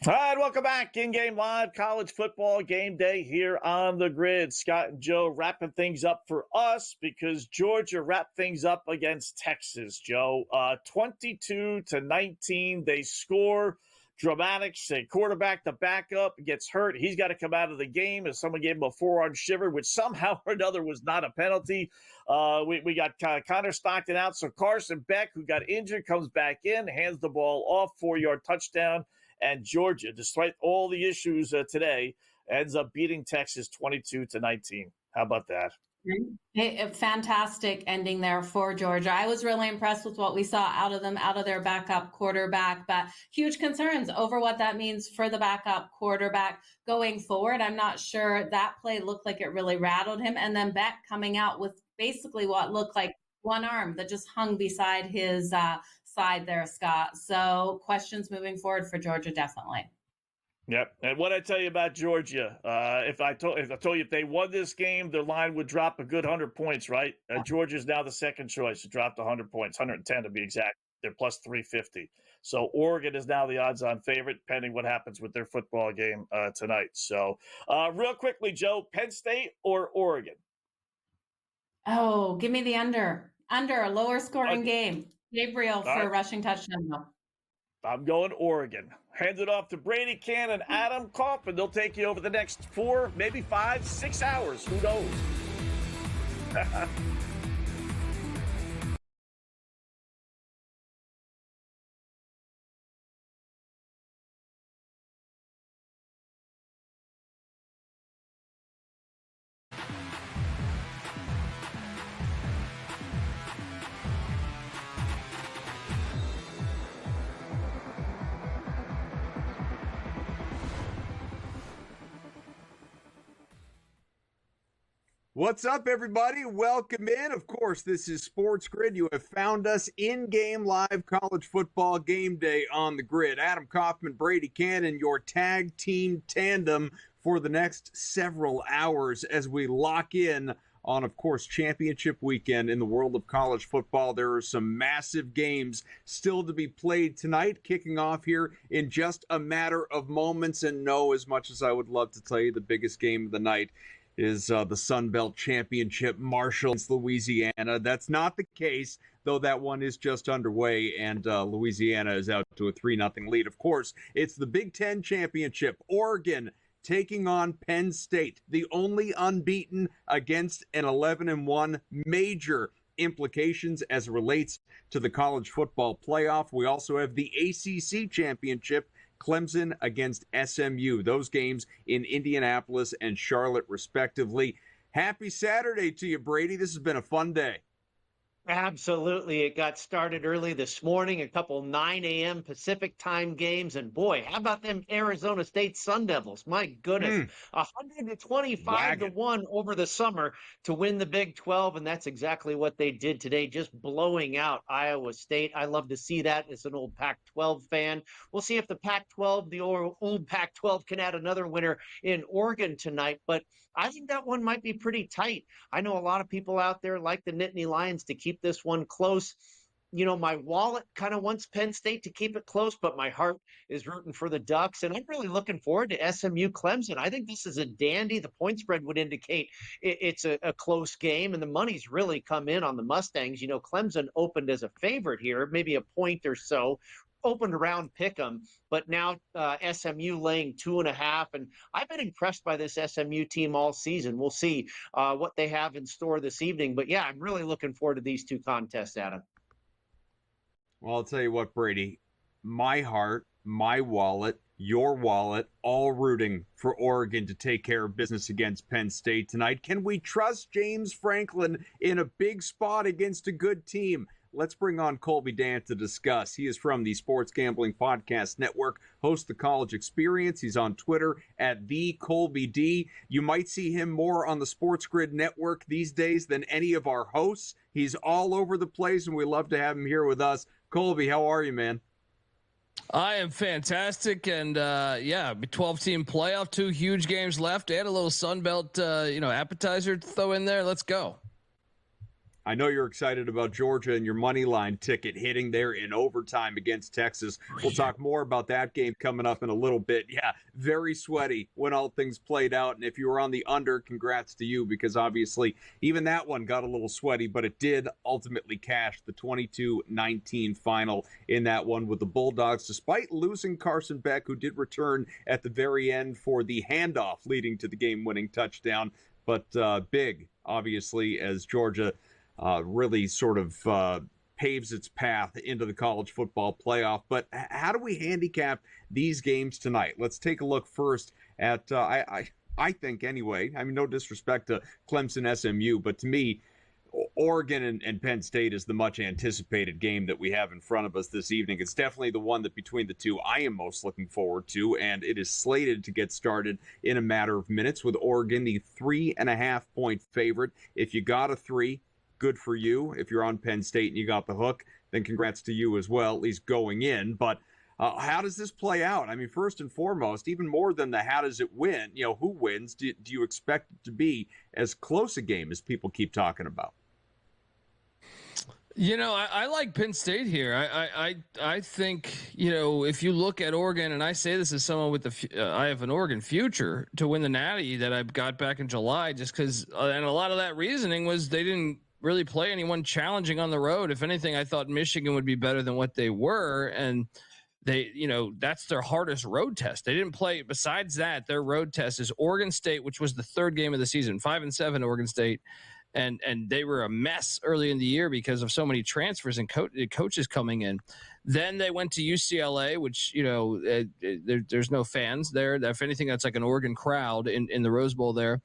All right, welcome back. In-game live college football game day here on the grid. Scott and Joe wrapping things up for us because Georgia wrapped things up against Texas, Joe. 22-19, they score. Dramatics, a quarterback, the backup, gets hurt. He's got to come out of the game as someone gave him a forearm shiver, which somehow or another was not a penalty. We got Connor Stockton out, so Carson Beck, who got injured, comes back in, hands the ball off, 4-yard touchdown. And Georgia, despite all the issues today, ends up beating Texas 22-19. How about that? A fantastic ending there for Georgia. I was really impressed with what we saw out of them, out of their backup quarterback, but huge concerns over what that means for the backup quarterback going forward. I'm not sure that play looked like it really rattled him. And then Beck coming out with basically what looked like one arm that just hung beside his side there, Scott. So questions moving forward for Georgia, definitely. Yep. And what I tell you about Georgia, if I told you if they won this game, their line would drop a good 100 points, right? Georgia's now the second choice. It dropped 100 points, 110 to be exact. They're plus 350. So Oregon is now the odds-on favorite, pending what happens with their football game tonight. So real quickly, Joe, Penn State or Oregon? Oh, give me the under. Under, a lower scoring game. Gabriel for a rushing touchdown. I'm going Oregon. Hand it off to Brady Cann and Adam Kaufman. They'll take you over the next 4, maybe 5, 6 hours. Who knows? What's up, everybody? Welcome in. Of course, this is SportsGrid. You have found us in-game live college football game day on the grid. Adam Kaufman, Brady Cannon, your tag team tandem for the next several hours as we lock in on, of course, championship weekend in the world of college football. There are some massive games still to be played tonight, kicking off here in just a matter of moments. And no, as much as I would love to tell you, the biggest game of the night is the Sun Belt Championship, Marshall against Louisiana. That's not the case, though that one is just underway, and Louisiana is out to a 3-0 lead. Of course, it's the Big Ten Championship. Oregon taking on Penn State, the only unbeaten against an 11-1. Major implications as it relates to the college football playoff. We also have the ACC Championship, Clemson against SMU. Those games in Indianapolis and Charlotte, respectively. Happy Saturday to you, Brady. This has been a fun day. Absolutely. It got started early this morning, a couple 9 a.m. Pacific time games. And boy, how about them Arizona State Sun Devils? My goodness, 125-1 over the summer to win the Big 12. And that's exactly what they did today, just blowing out Iowa State. I love to see that as an old Pac-12 fan. We'll see if the Pac-12, the old Pac-12, can add another winner in Oregon tonight. But I think that one might be pretty tight. I know a lot of people out there like the Nittany Lions to keep this one close. You know, my wallet kind of wants Penn State to keep it close, but my heart is rooting for the Ducks. And I'm really looking forward to SMU Clemson. I think this is a dandy. The point spread would indicate it's a close game, and the money's really come in on the Mustangs. You know, Clemson opened as a favorite here, maybe a point or so. Opened around pick'em, but now SMU laying 2.5, and I've been impressed by this SMU team all season. We'll see what they have in store this evening, but yeah, I'm really looking forward to these two contests, Adam. Well, I'll tell you what, Brady, my heart, my wallet, your wallet, all rooting for Oregon to take care of business against Penn State tonight. Can we trust James Franklin in a big spot against a good team? Let's bring on Colby Dant to discuss. He is from the Sports Gambling Podcast Network, hosts the College Experience. He's on Twitter at @TheColbyD. You might see him more on the SportsGrid Network these days than any of our hosts. He's all over the place, and we love to have him here with us. Colby, how are you, man? I am fantastic, and 12-team playoff, 2 huge games left. Add a little Sun Belt, appetizer to throw in there. Let's go. I know you're excited about Georgia and your money line ticket hitting there in overtime against Texas. We'll talk more about that game coming up in a little bit. Yeah, very sweaty when all things played out. And if you were on the under, congrats to you, because obviously even that one got a little sweaty, but it did ultimately cash the 22-19 final in that one with the Bulldogs, despite losing Carson Beck, who did return at the very end for the handoff leading to the game-winning touchdown. But big, obviously, as Georgia really sort of paves its path into the college football playoff. But how do we handicap these games tonight? Let's take a look first at, I think anyway, I mean, no disrespect to Clemson SMU, but to me, Oregon and Penn State is the much anticipated game that we have in front of us this evening. It's definitely the one that between the two I am most looking forward to, and it is slated to get started in a matter of minutes with Oregon, the 3.5-point favorite. If you got a 3, good for you. If you're on Penn State and you got the hook, then congrats to you as well, at least going in. But how does this play out? I mean, first and foremost, even more than the how does it win, who wins, do you expect it to be as close a game as people keep talking about? I like Penn State here. I think, if you look at Oregon, and I say this as someone with I have an Oregon future to win the Natty that I got back in July, just because, and a lot of that reasoning was they didn't really play anyone challenging on the road. If anything, I thought Michigan would be better than what they were. And they, that's their hardest road test. They didn't play. Besides that, their road test is Oregon State, which was the third game of the season, 5-7 Oregon State. And they were a mess early in the year because of so many transfers and coaches coming in. Then they went to UCLA, which, there's no fans there. If anything, that's like an Oregon crowd in the Rose Bowl there.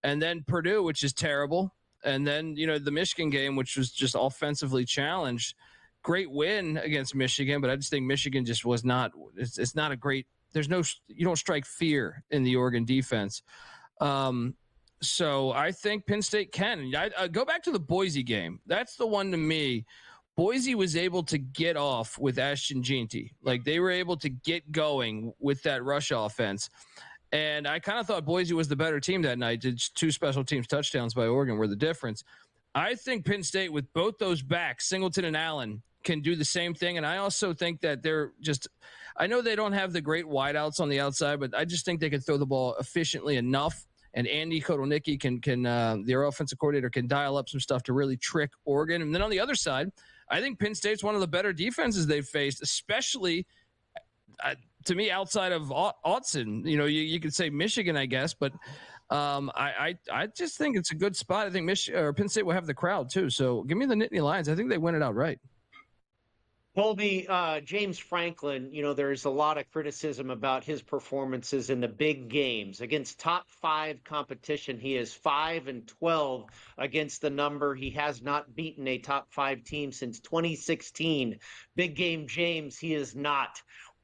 And then Purdue, which is terrible. And then, the Michigan game, which was just offensively challenged. Great win against Michigan, but I just think Michigan just was not – it's not a great – you don't strike fear in the Oregon defense. So I think Penn State can. I go back to the Boise game. That's the one to me. Boise was able to get off with Ashton Jeanty. Like, they were able to get going with that rush offense. And I kind of thought Boise was the better team that night. Did 2 special teams touchdowns by Oregon were the difference. I think Penn State, with both those backs, Singleton and Allen, can do the same thing. And I also think that they're just – I know they don't have the great wideouts on the outside, but I just think they can throw the ball efficiently enough. And Andy Kotelnicki can their offensive coordinator, can dial up some stuff to really trick Oregon. And then on the other side, I think Penn State's one of the better defenses they've faced, especially to me outside of Autzen. You could say Michigan, I guess, but I just think it's a good spot. I think Penn State will have the crowd too. So give me the Nittany Lions. I think they win it outright. Colby, James Franklin, there's a lot of criticism about his performances in the big games. Against top 5 competition, he is 5-12 against the number. He has not beaten a top 5 team since 2016. Big game James, he is not.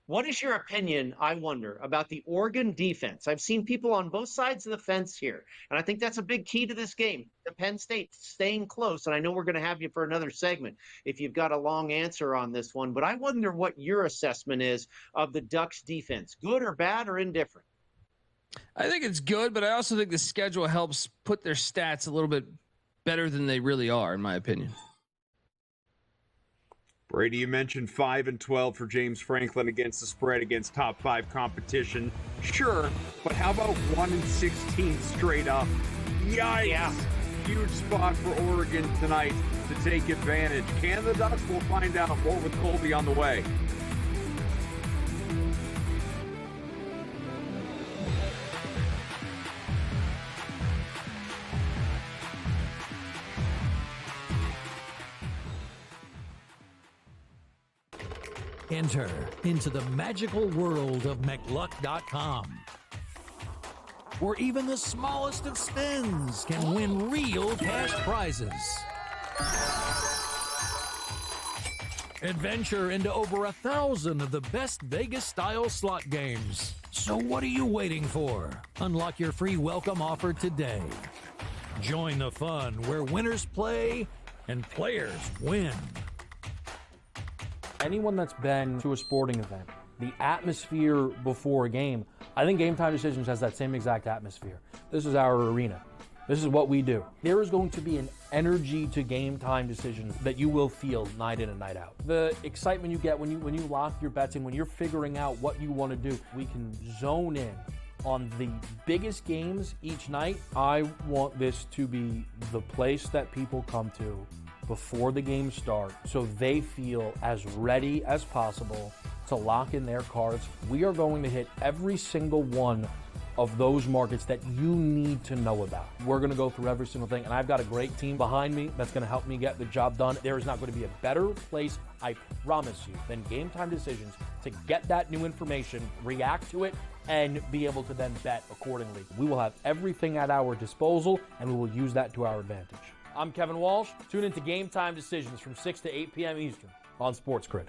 What is your opinion, I wonder, about the Oregon defense? I've seen people on both sides of the fence here, and I think that's a big key to this game. The Penn State staying close, and I know we're going to have you for another segment if you've got a long answer on this one, but I wonder what your assessment is of the Ducks defense, good or bad or indifferent? I think it's good, but I also think the schedule helps put their stats a little bit better than they really are, in my opinion. Brady, you mentioned 5-12 for James Franklin against the spread against top 5 competition. Sure, but how about 1-16 straight up? Yikes! Yeah. Huge spot for Oregon tonight to take advantage. Can the Ducks? We'll find out. More with Colby on the way. Enter into the magical world of McLuck.com, where even the smallest of spins can win real cash prizes. Adventure into over 1,000 of the best Vegas-style slot games. So what are you waiting for? Unlock your free welcome offer today. Join the fun where winners play and players win. Anyone that's been to a sporting event, the atmosphere before a game, I think Game Time Decisions has that same exact atmosphere. This is our arena. This is what we do. There is going to be an energy to game time decisions that you will feel night in and night out. The excitement you get when you lock your bets in, when you're figuring out what you want to do, we can zone in on the biggest games each night. I want this to be the place that people come to before the games start so they feel as ready as possible to lock in their cards. We are going to hit every single one of those markets that you need to know about. We're going to go through every single thing, and I've got a great team behind me that's going to help me get the job done. There is not going to be a better place, I promise you, than Game Time Decisions to get that new information, react to it, and be able to then bet accordingly. We will have everything at our disposal, and we will use that to our advantage. I'm Kevin Walsh. Tune into Game Time Decisions from 6 to 8 p.m. Eastern on SportsGrid.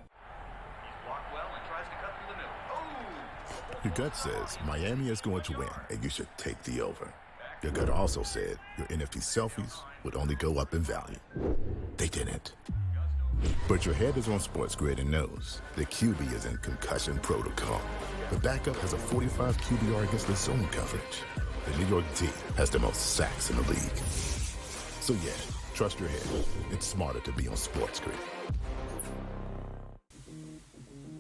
Your gut says Miami is going to win, and you should take the over. Your gut also said your NFT selfies would only go up in value. They didn't. But your head is on SportsGrid and knows the QB is in concussion protocol. The backup has a 45 QBR against the zone coverage. The New York D has the most sacks in the league. So yeah, trust your head. It's smarter to be on SportsGrid.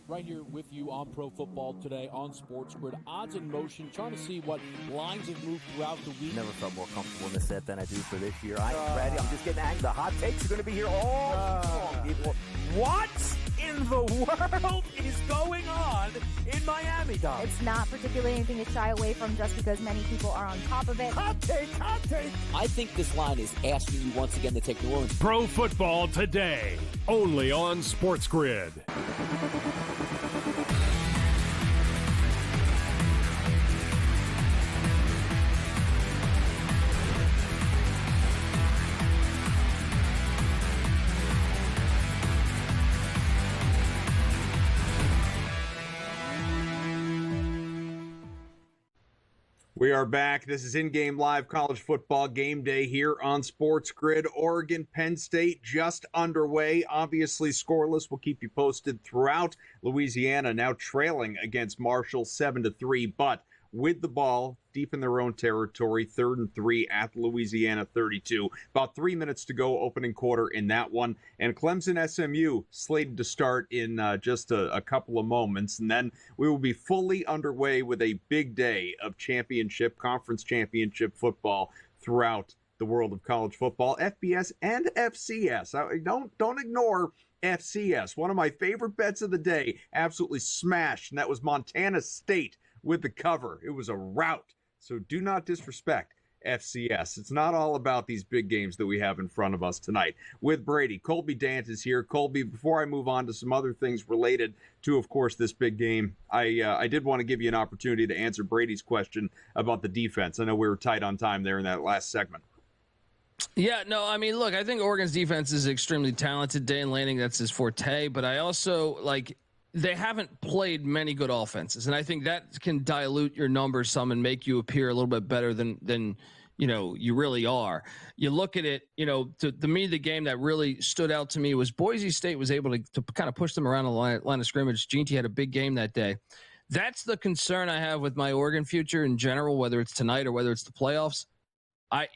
Right here with you on Pro Football Today on SportsGrid. Odds in motion, trying to see what lines have moved throughout the week. Never felt more comfortable in this set than I do for this year. I'm ready. I'm just getting angry. The hot takes are going to be here all long, people. What in the world is going on in Miami, Dom? It's not particularly anything to shy away from just because many people are on top of it. Hot take, hot take. I think this line is asking you once again to take New Orleans. Pro Football Today, only on SportsGrid. We are back. This is in-game live college football game day here on SportsGrid. Oregon, Penn State just underway. Obviously scoreless. We'll keep you posted throughout. Louisiana now trailing against Marshall 7-3, but with the ball deep in their own territory, 3rd and 3 at Louisiana 32. About 3 minutes to go, opening quarter in that one. And Clemson SMU slated to start in just a couple of moments. And then we will be fully underway with a big day of conference championship football throughout the world of college football, FBS and FCS. Don't ignore FCS. One of my favorite bets of the day, absolutely smashed, and that was Montana State with the cover. It was a rout. So do not disrespect FCS. It's not all about these big games that we have in front of us tonight. With Brady, Colby Dant is here. Colby, before I move on to some other things related to, of course, this big game, I did want to give you an opportunity to answer Brady's question about the defense. I know we were tight on time there in that last segment. Yeah, no, I mean, look, I think Oregon's defense is extremely talented. Dan Lanning, that's his forte. But I also, they haven't played many good offenses, and I think that can dilute your numbers some and make you appear a little bit better than you really are. You look at it, to me, the game that really stood out to me was Boise State was able to kind of push them around the line of scrimmage. Ginty had a big game that day. That's the concern I have with my Oregon future in general, whether it's tonight or whether it's the playoffs.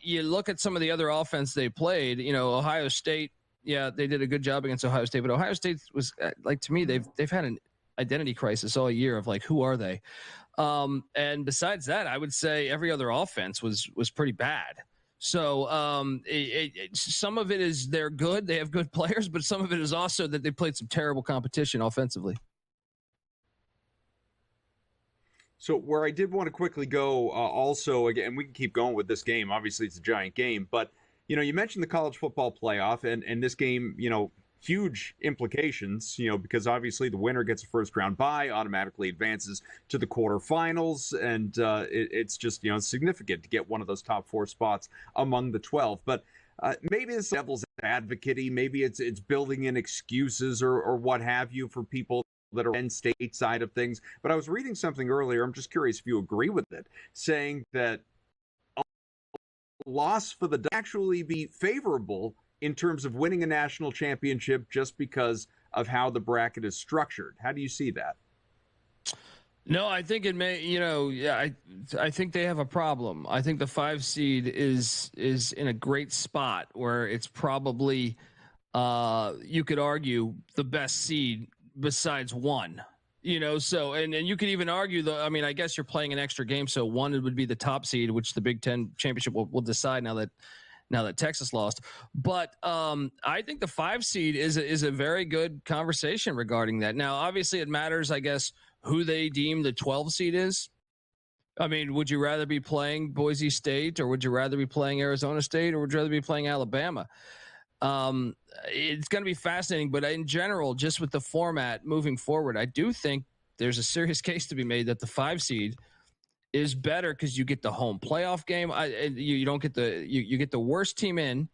You look at some of the other offense they played, Ohio State. Yeah, they did a good job against Ohio State, but Ohio State was to me, they've had an identity crisis all year of who are they? And besides that, I would say every other offense was pretty bad. So some of it is they're good, they have good players, but some of it is also that they played some terrible competition offensively. So where I did want to quickly go also, again, we can keep going with this game. Obviously, it's a giant game, but you mentioned the college football playoff and this game, huge implications, because obviously the winner gets a first round bye, automatically advances to the quarterfinals. And it's just, significant to get one of those top 4 spots among the 12. But maybe it's devil's advocate-y, maybe it's building in excuses or what have you for people that are Penn State side of things. But I was reading something earlier. I'm just curious if you agree with it, saying that loss for the actually be favorable in terms of winning a national championship just because of how the bracket is structured. How do you see that? No, I think it may, I think they have a problem. I think the 5 seed is in a great spot where it's probably, you could argue, the best seed besides 1. So and you could even argue I guess you're playing an extra game, so 1 would be the top seed, which the Big Ten championship will decide now that Texas lost. But I think the 5 seed is a very good conversation regarding that. Now, obviously, it matters, I guess, who they deem the 12 seed is. I mean, would you rather be playing Boise State, or would you rather be playing Arizona State, or would you rather be playing Alabama? It's going to be fascinating, but in general, just with the format moving forward, I do think there's a serious case to be made that the 5 seed is better because you get the home playoff game. You don't get you get the worst team in,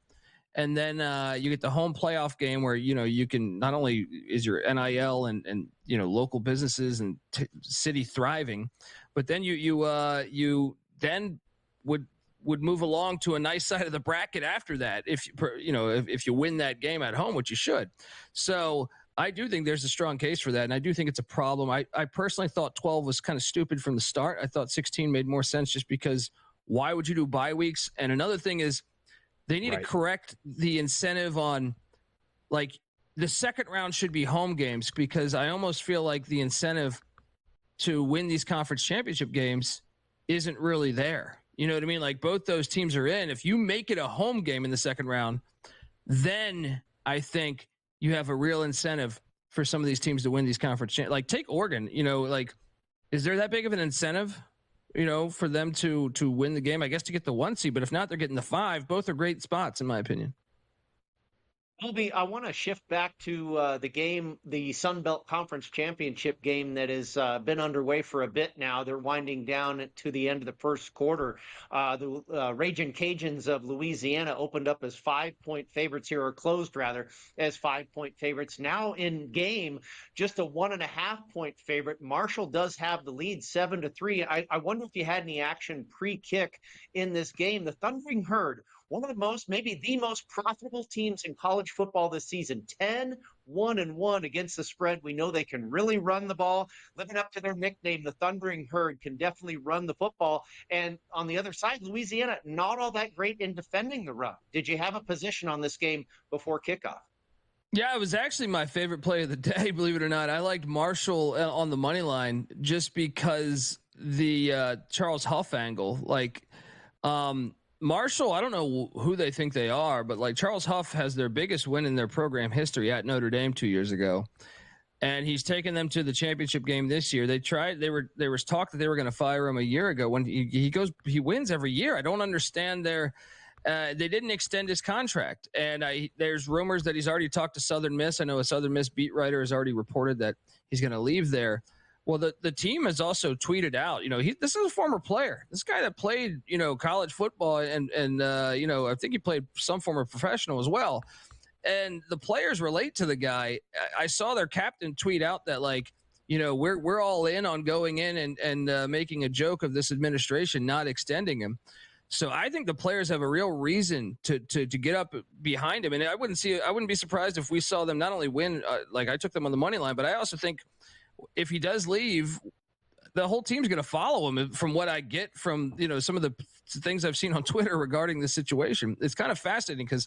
and then you get the home playoff game where you can, not only is your NIL and local businesses and city thriving, but then you then would move along to a nice side of the bracket after that if you win that game at home, which you should. So I do think there's a strong case for that, and I do think it's a problem. I personally thought 12 was kind of stupid from the start. I thought 16 made more sense, just because why would you do bye weeks? And another thing is they need to correct the incentive on, like, the second round should be home games, because I almost feel like the incentive to win these conference championship games isn't really there. You know what I mean? Like, both those teams are in. If you make it a home game in the second round, then I think you have a real incentive for some of these teams to win these conference like, take Oregon, is there that big of an incentive, for them to win the game? I guess to get the 1 seed, but if not, they're getting the 5. Both are great spots, in my opinion. Colby, I want to shift back to the game, the Sun Belt Conference Championship game that has been underway for a bit now. They're winding down to the end of the first quarter. The Ragin' Cajuns of Louisiana opened up as 5-point favorites here, or closed rather as 5-point favorites. Now in game, just a 1.5-point favorite. Marshall does have the lead 7-3. I wonder if you had any action pre-kick in this game. The Thundering Herd, one of the most, maybe the most profitable teams in college football this season, 10-1-1 against the spread. We know they can really run the ball. Living up to their nickname, the Thundering Herd can definitely run the football. And on the other side, Louisiana, not all that great in defending the run. Did you have a position on this game before kickoff? Yeah, it was actually my favorite play of the day, believe it or not. I liked Marshall on the money line just because the Charles Huff angle. Marshall, I don't know who they think they are, but like, Charles Huff has their biggest win in their program history at Notre Dame 2 years ago, and he's taken them to the championship game this year. There was talk that they were going to fire him a year ago. When he wins every year. I don't understand they didn't extend his contract, and there's rumors that he's already talked to Southern Miss. I know a Southern Miss beat writer has already reported that he's going to leave there. Well, the team has also tweeted out, this is a former player. This guy that played, college football and I think he played some form of professional as well. And the players relate to the guy. I saw their captain tweet out that, like, we're all in on going in and making a joke of this administration not extending him. So I think the players have a real reason to get up behind him. And I wouldn't be surprised if we saw them not only win, like I took them on the money line, but I also think if he does leave, the whole team's going to follow him. From what I get from, some of the things I've seen on Twitter regarding the situation, it's kind of fascinating because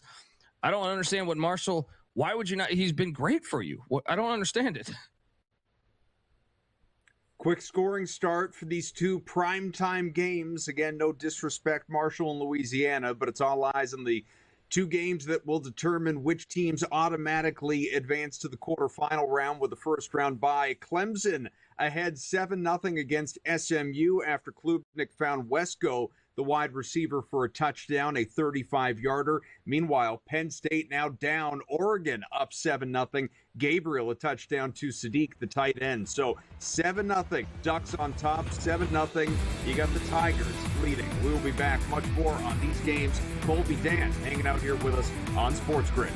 I don't understand what Marshall, why would you not? He's been great for you. I don't understand it. Quick scoring start for these two primetime games. Again, no disrespect, Marshall and Louisiana, but it's all eyes on the two games that will determine which teams automatically advance to the quarterfinal round with the first round bye. Clemson ahead 7-0 against SMU after Klubnik found Wesco, the wide receiver, for a touchdown, a 35-yarder. Meanwhile, Penn State now down. Oregon up 7-0. Gabriel a touchdown to Sadiq, the tight end. So 7-0. Ducks on top, 7-0. You got the Tigers leading. We'll be back much more on these games. Colby Dan hanging out here with us on SportsGrid.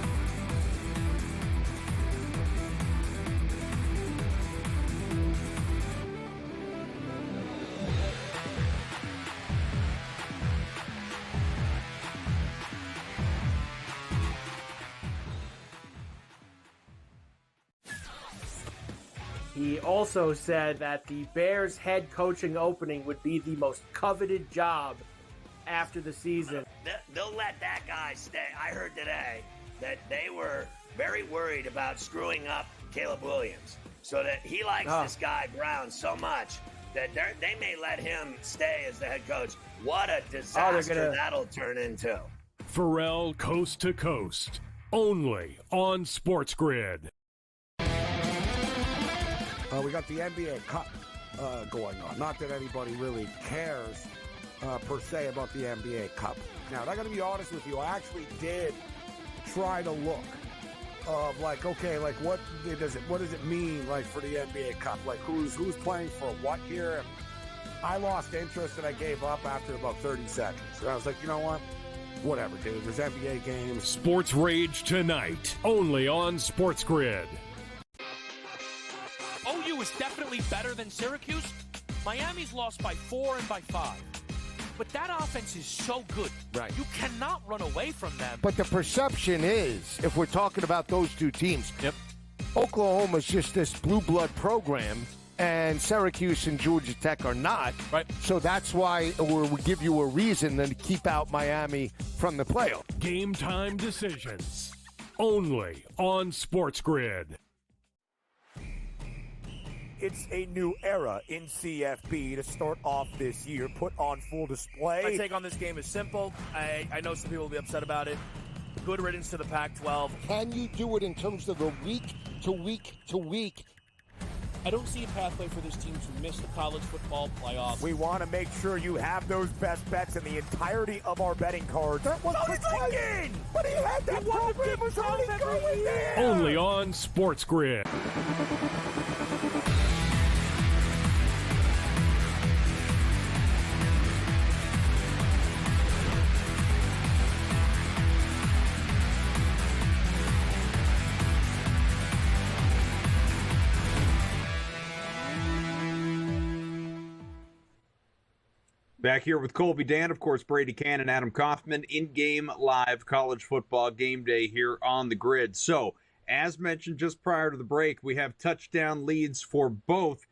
He also said that the Bears head coaching opening would be the most coveted job after the season. They'll let that guy stay. I heard today that they were very worried about screwing up Caleb Williams, so that he likes this guy Brown so much that they may let him stay as the head coach. What a disaster that'll turn into. Pharrell Coast to Coast, only on SportsGrid. We got the NBA Cup going on. Not that anybody really cares per se about the NBA Cup. Now, I got to be honest with you. I actually did try to look of what does it mean like for the NBA Cup? Like who's playing for what here? And I lost interest and I gave up after about 30 seconds. And I was like, you know what? Whatever, dude. There's NBA games. Sports Rage tonight, only on SportsGrid. OU is definitely better than Syracuse. Miami's lost by 4 and by 5. But that offense is so good. Right. You cannot run away from them. But the perception is, if we're talking about those two teams, Oklahoma's just this blue blood program, and Syracuse and Georgia Tech are not. Right. So that's why we give you a reason then to keep out Miami from the playoff. Game time decisions, only on SportsGrid. It's a new era in CFB to start off this year, put on full display. My take on this game is simple. I know some people will be upset about it. Good riddance to the Pac-12. Can you do it in terms of the week to week to week? I don't see a pathway for this team to miss the college football playoffs. We want to make sure you have those best bets in the entirety of our betting cards. That was thinking! But he had that program was already going there! Only on SportsGrid. Back here with Colby Dan, of course, Brady Cannon, Adam Kaufman, in-game live college football game day here on the grid. So, as mentioned just prior to the break, we have touchdown leads for both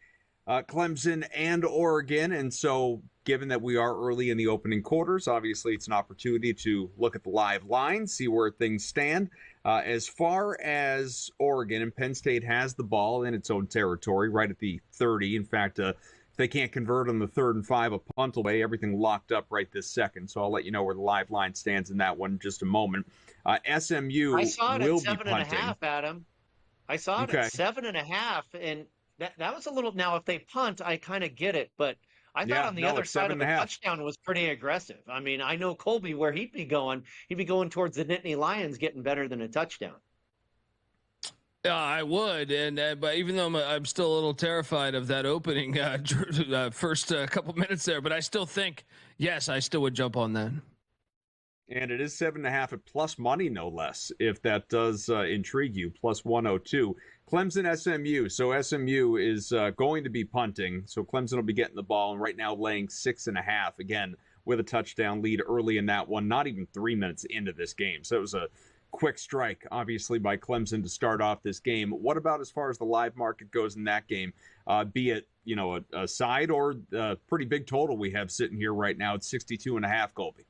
Clemson and Oregon. And so, given that we are early in the opening quarters, obviously it's an opportunity to look at the live line, see where things stand. As far as Oregon, and Penn State has the ball in its own territory, right at the 30. In fact, if they can't convert on the 3rd and 5, a punt away, everything locked up right this second. So I'll let you know where the live line stands in that one in just a moment. SMU will be punting. I saw it at 7.5, Adam. I saw it at 7.5, and that was a little. Now, if they punt, I kind of get it, but I thought on the other side of a touchdown was pretty aggressive. I mean, I know Colby where he'd be going. He'd be going towards the Nittany Lions, getting better than a touchdown. Yeah, I would, but even though I'm still a little terrified of that opening first couple minutes there, but I still think, yes, I still would jump on that. And it is 7.5 at plus money, no less, if that does intrigue you, plus 102. Clemson, SMU. So SMU is going to be punting. So Clemson will be getting the ball, and right now laying 6.5, again, with a touchdown lead early in that one, not even 3 minutes into this game. So it was a quick strike, obviously, by Clemson to start off this game. What about as far as the live market goes in that game? Be it, a side or a pretty big total we have sitting here right now at 62.5, Colby.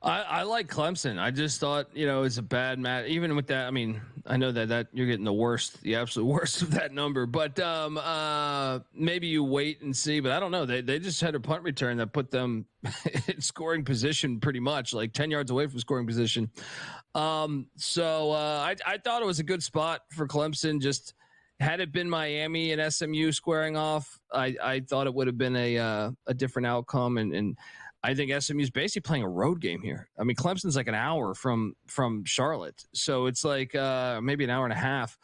I like Clemson. I just thought, it's a bad match. Even with that, I mean, I know that you're getting the absolute worst of that number, but maybe you wait and see. But I don't know. They just had a punt return that put them in scoring position pretty much, like 10 yards away from scoring position. So I thought it was a good spot for Clemson. Just had it been Miami and SMU squaring off, I thought it would have been a different outcome. And I think SMU is basically playing a road game here. I mean, Clemson's like an hour from Charlotte, so it's like maybe an hour and a half.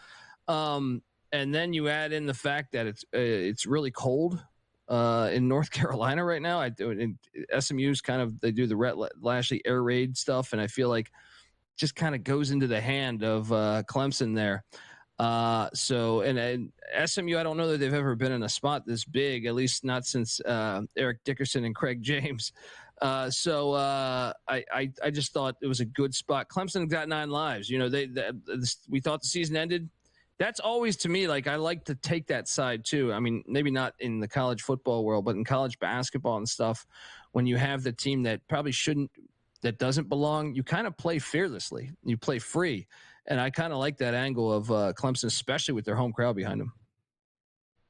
And then you add in the fact that it's really cold in North Carolina right now. SMU's they do the Rhett Lashley air raid stuff, and I feel like just kind of goes into the hand of Clemson there. And SMU, I don't know that they've ever been in a spot this big, at least not since Eric Dickerson and Craig James. I just thought it was a good spot. Clemson got 9 lives. We thought the season ended. that's always to me, like, I like to take that side too. I mean, maybe not in the college football world, but in college basketball and stuff, when you have the team that probably shouldn't, that doesn't belong, you kind of play fearlessly. You play free. And I kind of like that angle of Clemson, especially with their home crowd behind them.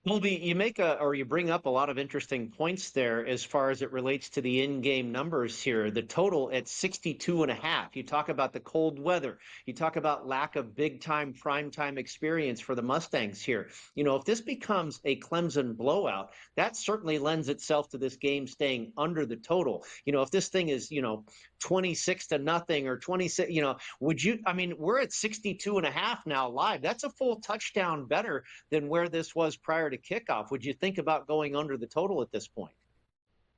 Colby, you bring up a lot of interesting points there as far as it relates to the in-game numbers here. The total at 62.5. You talk about the cold weather. You talk about lack of big-time, prime-time experience for the Mustangs here. You know, if this becomes a Clemson blowout, that certainly lends itself to this game staying under the total. You know, if this thing is, 26-0 or 26, we're at 62.5 now live. That's a full touchdown better than where this was prior to kickoff. Would you think about going under the total at this point?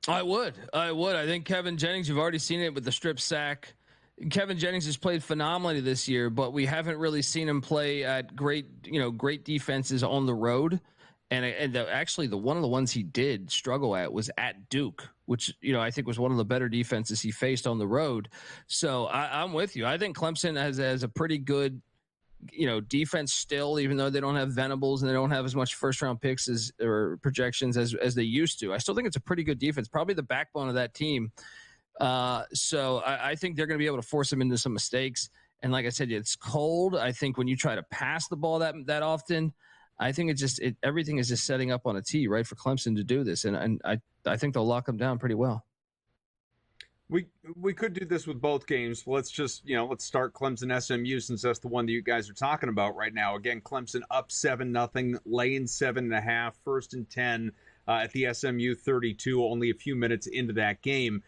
I would. I think Kevin Jennings, you've already seen it with the strip sack. Kevin Jennings has played phenomenally this year, but we haven't really seen him play at great defenses on the road. And actually, one of the ones he did struggle at was at Duke, which, I think was one of the better defenses he faced on the road. So I'm with you. I think Clemson has a pretty good, defense still, even though they don't have Venables and they don't have as much first-round picks or projections as they used to. I still think it's a pretty good defense, probably the backbone of that team. So I think they're going to be able to force them into some mistakes. And like I said, it's cold. I think when you try to pass the ball that often, I think everything is just setting up on a tee, right, for Clemson to do this. And I think they'll lock them down pretty well. We could do this with both games. Let's just, let's start Clemson SMU, since that's the one that you guys are talking about right now. Again, Clemson up 7-0, laying 7.5, 1st and 10 at the SMU 32, only a few minutes into that game.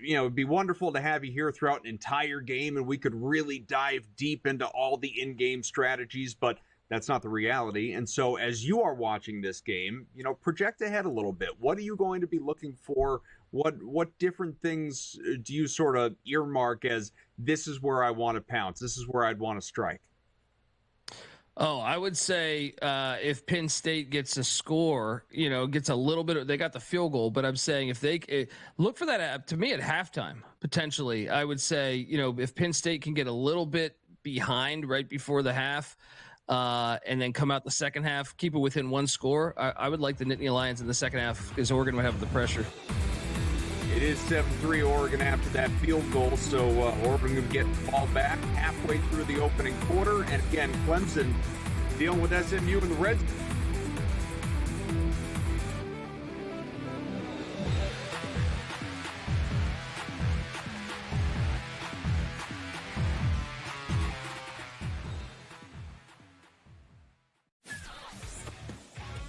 It'd be wonderful to have you here throughout an entire game, and we could really dive deep into all the in-game strategies, but that's not the reality. And so as you are watching this game, project ahead a little bit. What are you going to be looking for? What different things do you sort of earmark as, this is where I want to pounce, this is where I'd want to strike? Oh, I would say if Penn State gets a score, gets a little bit, they got the field goal, but I'm saying if they look for that, to me, at halftime, potentially, I would say, if Penn State can get a little bit behind right before the half, and then come out the second half, keep it within one score, I would like the Nittany Lions in the second half, because Oregon would have the pressure. It is 7-3 Oregon after that field goal, so Oregon would get the ball back halfway through the opening quarter. And again, Clemson dealing with SMU in the red zone.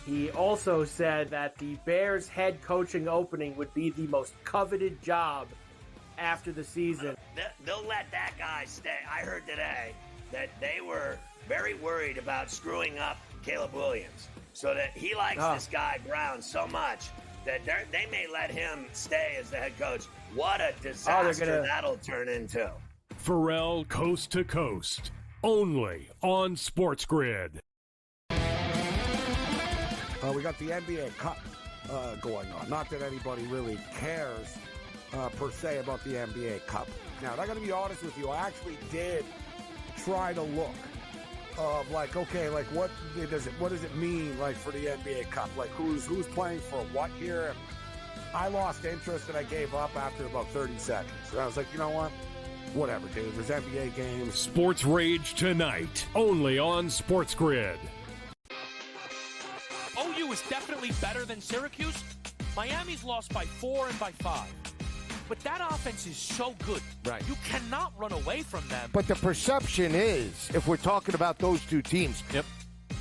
He also said that the Bears head coaching opening would be the most coveted job after the season. They'll let that guy stay. I heard today that they were very worried about screwing up Caleb Williams, so that he likes this guy Brown so much that they may let him stay as the head coach. What a disaster that'll turn into. Pharrell Coast to Coast, only on SportsGrid. We got the NBA Cup going on. Not that anybody really cares per se about the NBA Cup. Now, I got to be honest with you. I actually did try to look of what does it mean for the NBA Cup? Like who's playing for what here? And I lost interest and I gave up after about 30 seconds. And I was like, you know what? Whatever, dude. There's NBA games. Sports Rage tonight, only on SportsGrid. OU is definitely better than Syracuse. Miami's lost by 4 and by 5. But that offense is so good. Right. You cannot run away from them. But the perception is, if we're talking about those two teams,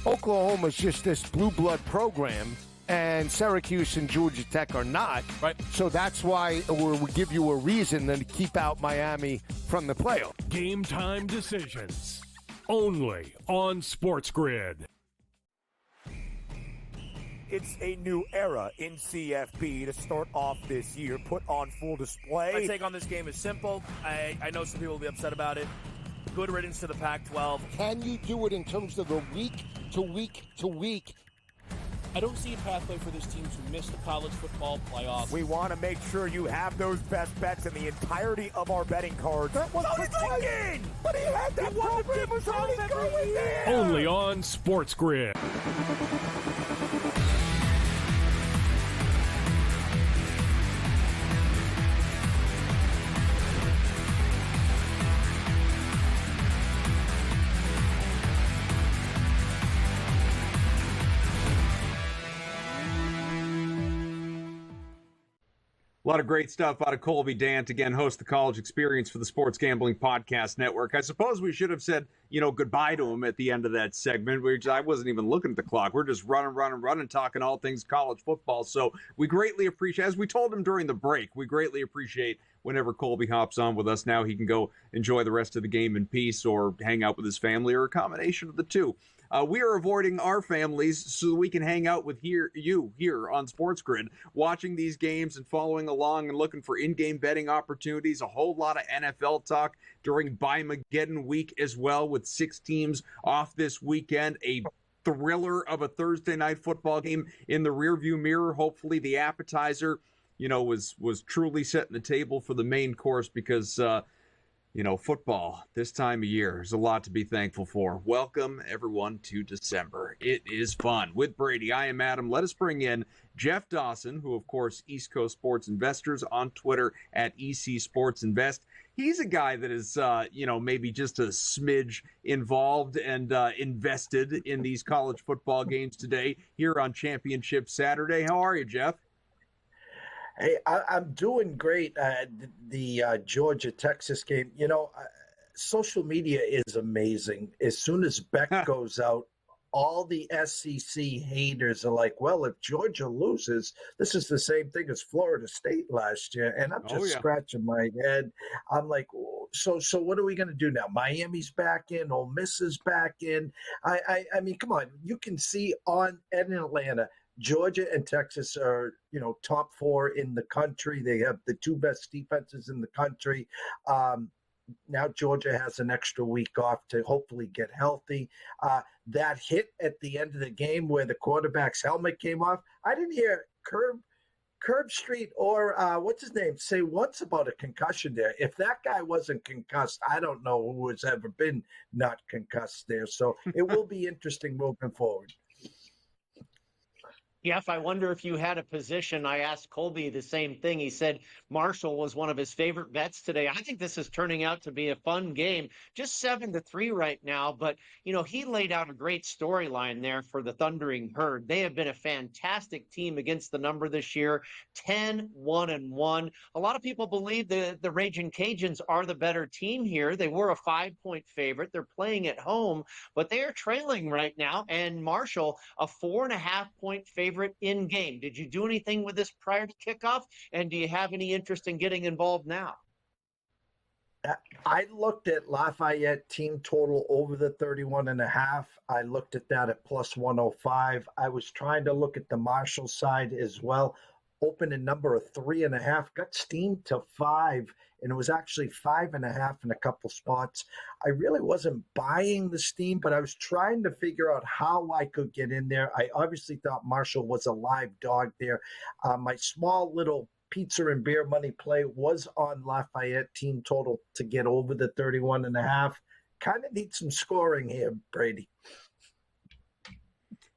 Oklahoma's just this blue blood program, and Syracuse and Georgia Tech are not. Right. So that's why we'll give you a reason to keep out Miami from the playoff. Game time decisions, only on SportsGrid. It's a new era in CFP to start off this year, put on full display. My take on this game is simple. I know some people will be upset about it. Good riddance to the Pac-12. Can you do it in terms of the week to week to week? I don't see a pathway for this team to miss the college football playoff. We want to make sure you have those best bets in the entirety of our betting cards. That was thinking! But he had that program was already going there! Only on SportsGrid. A lot of great stuff out of Colby Dant, again, host the College Experience for the Sports Gambling Podcast Network. I suppose we should have said, goodbye to him at the end of that segment. I wasn't even looking at the clock. We're just running, talking all things college football. So we greatly appreciate, as we told him during the break, we greatly appreciate whenever Colby hops on with us. Now he can go enjoy the rest of the game in peace or hang out with his family or a combination of the two. We are avoiding our families so that we can hang out with you here on SportsGrid, watching these games and following along and looking for in-game betting opportunities. A whole lot of NFL talk during Buy-Mageddon week as well, with 6 teams off this weekend. A thriller of a Thursday night football game in the rearview mirror. Hopefully the appetizer, was truly setting the table for the main course because football this time of year, there's a lot to be thankful for. Welcome, everyone, to December. It is fun. With Brady, I am Adam. Let us bring in Jeff Dawson, who, of course, East Coast Sports Investors on Twitter at EC Sports Invest. He's a guy that is, maybe just a smidge involved and invested in these college football games today here on Championship Saturday. How are you, Jeff? Hey, I'm doing great. The Georgia-Texas game, social media is amazing. As soon as Beck goes out, all the SEC haters are like, well, if Georgia loses, this is the same thing as Florida State last year. And I'm just scratching my head. I'm like, so what are we going to do now? Miami's back in. Ole Miss is back in. I mean, come on. You can see in Atlanta, Georgia and Texas are, top 4 in the country. They have the 2 best defenses in the country. Now Georgia has an extra week off to hopefully get healthy. That hit at the end of the game where the quarterback's helmet came off, I didn't hear Curb Street or what's his name say once about a concussion there. If that guy wasn't concussed, I don't know who has ever been not concussed there. So it will be interesting moving forward. Jeff, I wonder if you had a position. I asked Colby the same thing. He said Marshall was one of his favorite bets today. I think this is turning out to be a fun game. Just 7-3 right now. But, he laid out a great storyline there for the Thundering Herd. They have been a fantastic team against the number this year, 10-1-1. A lot of people believe the Ragin' Cajuns are the better team here. They were a 5-point favorite. They're playing at home, but they are trailing right now. And Marshall, a 4.5-point favorite in game. Did you do anything with this prior to kickoff? And do you have any interest in getting involved now? I looked at Lafayette team total over the 31.5. I looked at that at plus 105. I was trying to look at the Marshall side as well. Opened a number of 3.5, got steamed to 5, and it was actually 5.5 in a couple spots. I really wasn't buying the steam, but I was trying to figure out how I could get in there. I obviously thought Marshall was a live dog there. My small little pizza and beer money play was on Lafayette team total to get over the 31.5. Kind of need some scoring here, Brady.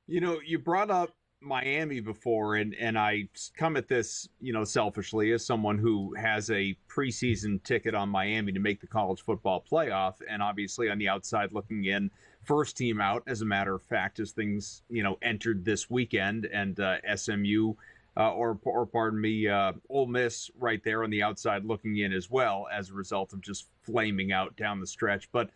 You brought up Miami before, and I come at this, selfishly as someone who has a preseason ticket on Miami to make the college football playoff, and obviously on the outside looking in, first team out, as a matter of fact, as things, entered this weekend, and SMU, Ole Miss right there on the outside looking in as well, as a result of just flaming out down the stretch. But,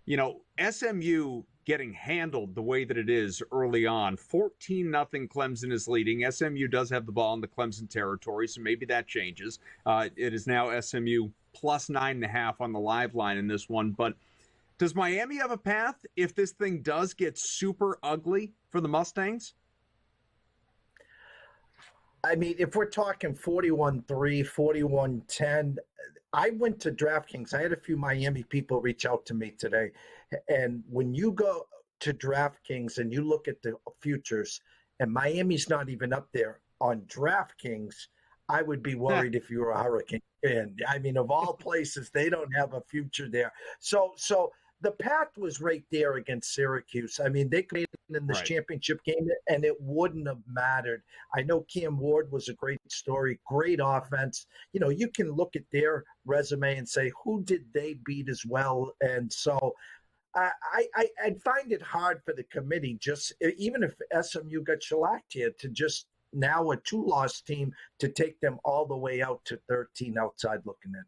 SMU getting handled the way that it is early on. 14-0 Clemson is leading. SMU does have the ball in the Clemson territory, so maybe that changes. It is now SMU plus 9.5 on the live line in this one. But does Miami have a path if this thing does get super ugly for the Mustangs? I mean, if we're talking 41-3, 41-10, I went to DraftKings. I had a few Miami people reach out to me today. And when you go to DraftKings and you look at the futures and Miami's not even up there on DraftKings, I would be worried if you were a Hurricane fan. I mean, of all places, they don't have a future there. So the path was right there against Syracuse. I mean, they could have been in this championship game, and it wouldn't have mattered. I know Cam Ward was a great story, great offense. You know, you can look at their resume and say, who did they beat as well? And so I'd find it hard for the committee, just even if SMU got shellacked here, to just now a 2-loss team to take them all the way out to 13 outside looking in.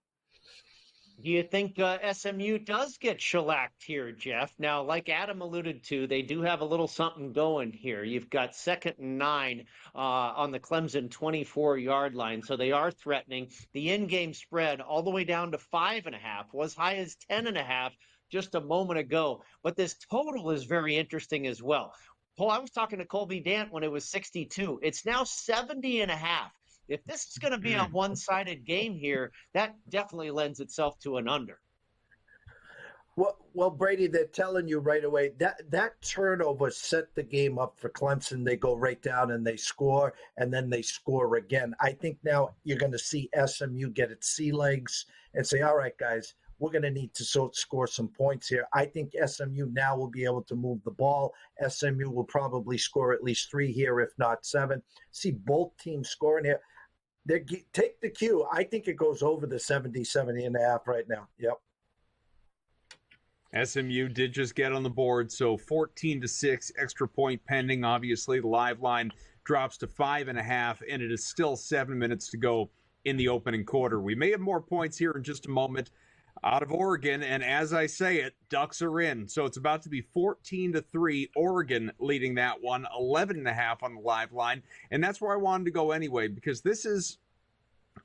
Do you think SMU does get shellacked here, Jeff? Now, like Adam alluded to, they do have a little something going here. You've got 2nd and 9 on the Clemson 24-yard line, so they are threatening. The in-game spread all the way down to 5.5, was high as 10.5 just a moment ago. But this total is very interesting as well. Well, I was talking to Colby Dant when it was 62. It's now 70.5. If this is going to be a one-sided game here, that definitely lends itself to an under. Well, Brady, they're telling you right away that turnover set the game up for Clemson. They go right down and they score, and then they score again. I think now you're going to see SMU get its sea legs and say, all right, guys, we're going to need to score some points here. I think SMU now will be able to move the ball. SMU will probably score at least 3 here, if not 7. See both teams scoring here. Take the cue. I think it goes over the 70.5 right now. Yep. SMU did just get on the board, so 14-6, extra point pending. Obviously, the live line drops to 5.5, and it is still 7 minutes to go in the opening quarter. We may have more points here in just a moment out of Oregon, and as I say it, Ducks are in. So it's about to be 14-3, Oregon leading that one, 11.5 on the live line, and that's where I wanted to go anyway, because this is,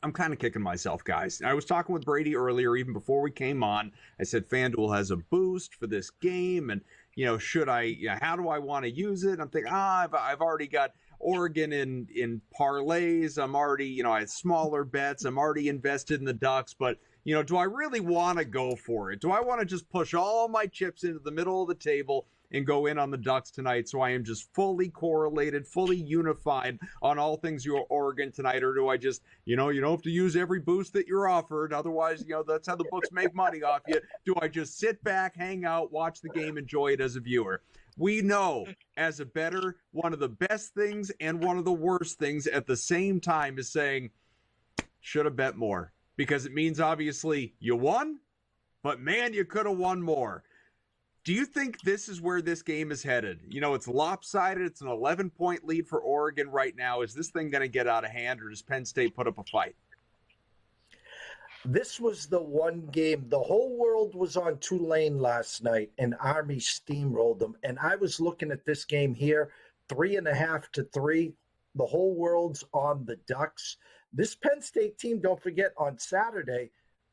I'm kind of kicking myself, guys. I was talking with Brady earlier, even before we came on. I said FanDuel has a boost for this game, and how do I want to use it? I'm thinking, I've already got Oregon in parlays. I'm already, I had smaller bets. I'm already invested in the Ducks, but do I really want to go for it? Do I want to just push all my chips into the middle of the table and go in on the Ducks tonight so I am just fully correlated, fully unified on all things Oregon tonight? Or do I just, you don't have to use every boost that you're offered. Otherwise, that's how the books make money off you. Do I just sit back, hang out, watch the game, enjoy it as a viewer? We know as a bettor, one of the best things and one of the worst things at the same time is saying, should have bet more. Because it means, obviously, you won, but, man, you could have won more. Do you think this is where this game is headed? It's lopsided. It's an 11-point lead for Oregon right now. Is this thing going to get out of hand, or does Penn State put up a fight? This was the one game. The whole world was on Tulane last night, and Army steamrolled them. And I was looking at this game here, 3.5-3. The whole world's on the Ducks. This Penn State team, don't forget, on Saturday,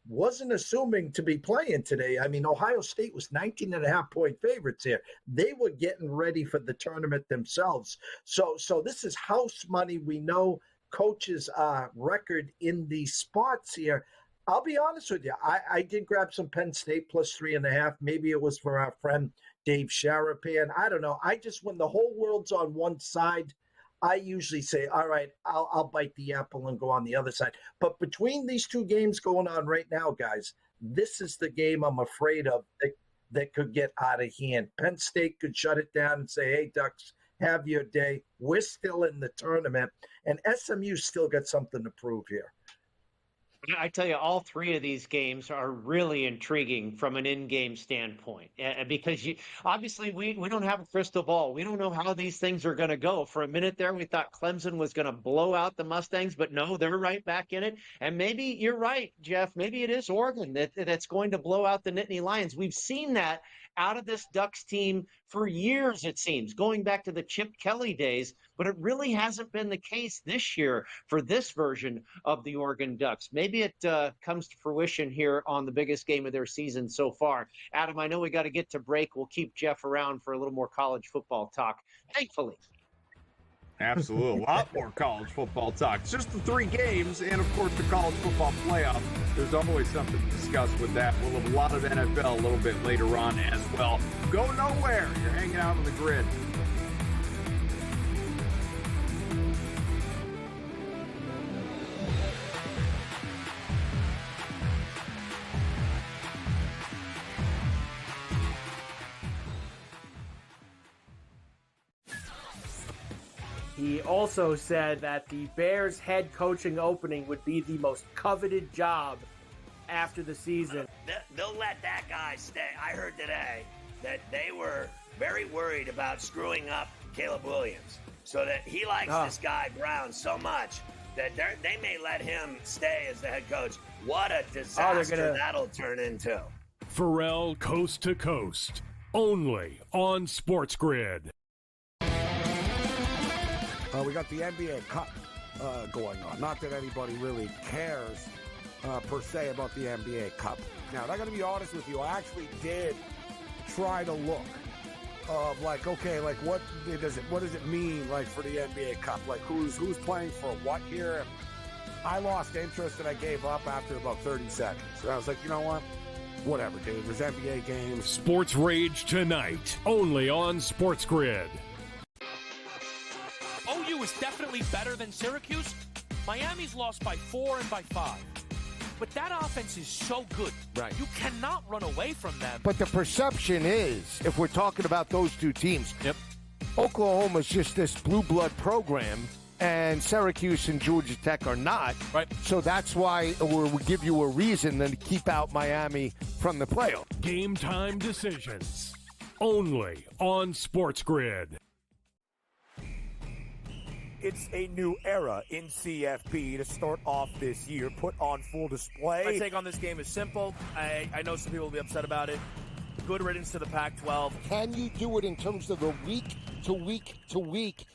wasn't assuming to be playing today. I mean, Ohio State was 19.5-point favorites here. They were getting ready for the tournament themselves. So this is house money. We know coaches' record in these spots here. I'll be honest with you. I did grab some Penn State plus 3.5. Maybe it was for our friend Dave Sharapan. I don't know. When the whole world's on one side, I usually say, all right, I'll bite the apple and go on the other side. But between these two games going on right now, guys, this is the game I'm afraid of that could get out of hand. Penn State could shut it down and say, hey, Ducks, have your day. We're still in the tournament, and SMU still got something to prove here. I tell you, all 3 of these games are really intriguing from an in-game standpoint because obviously we don't have a crystal ball. We don't know how these things are going to go. For a minute there, we thought Clemson was going to blow out the Mustangs, but no, they're right back in it. And maybe you're right, Jeff. Maybe it is Oregon that's going to blow out the Nittany Lions. We've seen that out of this Ducks team for years, it seems, going back to the Chip Kelly days, but it really hasn't been the case this year for this version of the Oregon Ducks. Maybe it comes to fruition here on the biggest game of their season so far. Adam, I know we got to get to break. We'll keep Jeff around for a little more college football talk, thankfully. Absolutely. A lot more college football talk. It's just the 3 games and, of course, the college football playoff. There's always something to discuss with that. We'll have a lot of NFL a little bit later on as well. Go nowhere. You're hanging out on the grid. He also said that the Bears head coaching opening would be the most coveted job after the season. They'll let that guy stay. I heard today that they were very worried about screwing up Caleb Williams, so that he likes this guy Brown so much that they may let him stay as the head coach. What a disaster that'll turn into. Pharrell Coast to Coast, only on SportsGrid. We got the NBA Cup going on. Not that anybody really cares per se about the NBA Cup. Now, I got to be honest with you. I actually did try to look of like, okay, like what does it mean like for the NBA Cup? Like who's playing for what here? And I lost interest and I gave up after about 30 seconds. So I was like, you know what? Whatever, dude. There's NBA games. Sports Rage tonight, only on SportsGrid. OU is definitely better than Syracuse. Miami's lost by 4 and by 5. But that offense is so good. Right. You cannot run away from them. But the perception is, if we're talking about those two teams, Oklahoma's just this blue blood program, and Syracuse and Georgia Tech are not. Right. So that's why we give you a reason to keep out Miami from the playoff. Game time decisions, only on SportsGrid. It's a new era in CFP to start off this year, put on full display. My take on this game is simple. I know some people will be upset about it. Good riddance to the Pac-12. Can you do it in terms of the week to week to week?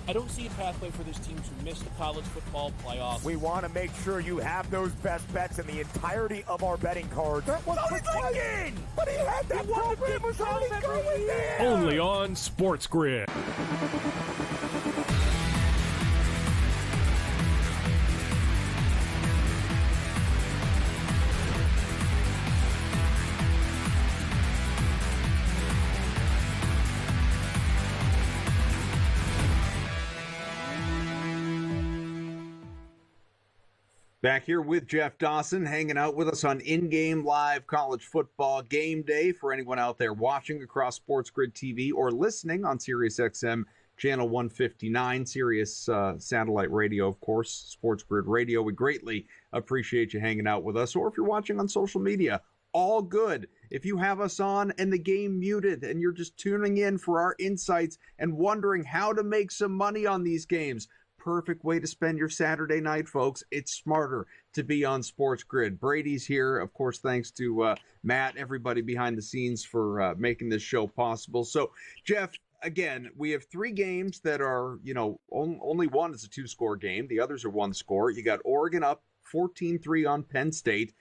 I don't see a pathway for this team to miss the college football playoffs. We want to make sure you have those best bets in the entirety of our betting cards. That was Lincoln! But he had that program was already going there! Only on SportsGrid. Back here with Jeff Dawson, hanging out with us on in-game live college football game day. For anyone out there watching across SportsGrid TV or listening on SiriusXM channel 159, Sirius satellite radio, of course, SportsGrid radio. We greatly appreciate you hanging out with us. Or if you're watching on social media, all good. If you have us on and the game muted and you're just tuning in for our insights and wondering how to make some money on these games, perfect way to spend your Saturday night, folks. It's smarter to be on SportsGrid. Brady's here, of course, thanks to Matt, everybody behind the scenes for making this show possible. So, Jeff, again, we have 3 games that are, only one is a 2-score game. The others are 1 score. You got Oregon up 14-3 on Penn State.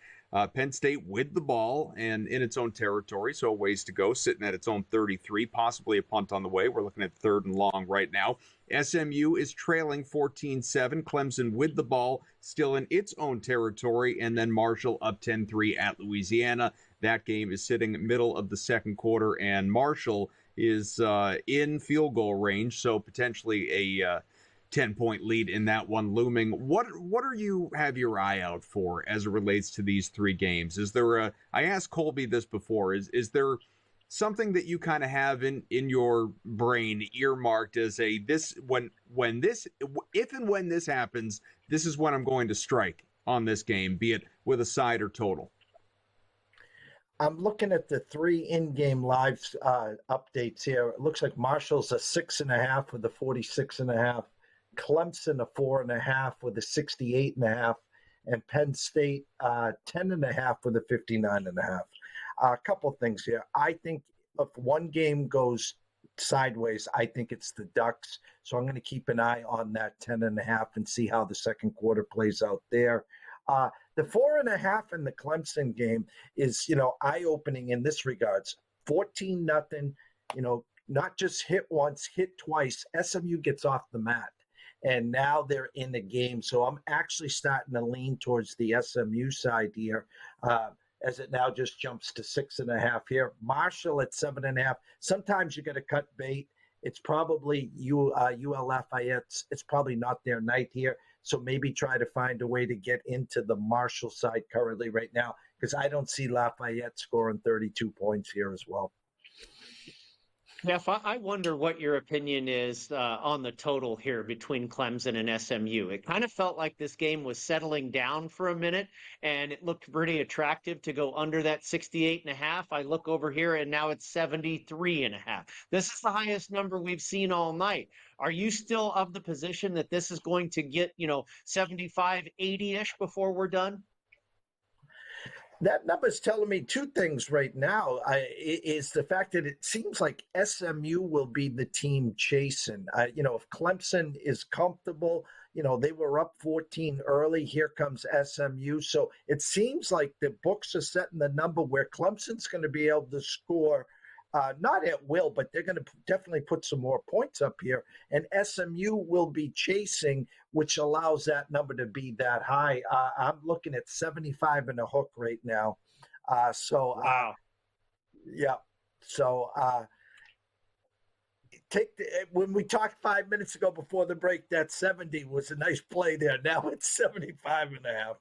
Penn State with the ball and in its own territory, so a ways to go, sitting at its own 33, possibly a punt on the way. We're looking at 3rd and long right now. SMU is trailing 14-7. Clemson with the ball, still in its own territory, and then Marshall up 10-3 at Louisiana. That game is sitting middle of the second quarter, and Marshall is in field goal range, so potentially a 10-point lead in that one looming. What are you have your eye out for as it relates to these 3 games? Is there I asked Colby this before, is there something that you kind of have in your brain earmarked as if and when this happens, this is when I'm going to strike on this game, be it with a side or total? I'm looking at the 3 in-game live updates here. It looks like Marshall's a 6.5 with a 46.5. Clemson a 4.5 with a 68.5, and Penn State 10.5 with a 59.5. A couple things here. I think if one game goes sideways, I think it's the Ducks. So I'm going to keep an eye on that 10.5 and see how the second quarter plays out there. The 4.5 in the Clemson game is, eye-opening in this regards. 14-0, not just hit once, hit twice. SMU gets off the mat. And now they're in the game. So I'm actually starting to lean towards the SMU side here as it now just jumps to 6.5 here. Marshall at 7.5. Sometimes you got to cut bait. It's probably UL Lafayette. It's probably not their night here. So maybe try to find a way to get into the Marshall side currently right now, because I don't see Lafayette scoring 32 points here as well. Jeff, I wonder what your opinion is on the total here between Clemson and SMU. It kind of felt like this game was settling down for a minute, and it looked pretty attractive to go under that 68.5. I look over here, and now it's 73.5. This is the highest number we've seen all night. Are you still of the position that this is going to get, 75, 80-ish before we're done? That number's telling me two things right now. Is the fact that it seems like SMU will be the team chasing. If Clemson is comfortable, they were up 14 early. Here comes SMU. So it seems like the books are setting the number where Clemson's going to be able to score, not at will, but they're going to definitely put some more points up here. And SMU will be chasing, which allows that number to be that high. I'm looking at 75 and a hook right now. Wow. Yeah. So when we talked 5 minutes ago before the break, that 70 was a nice play there. Now it's 75 and a half.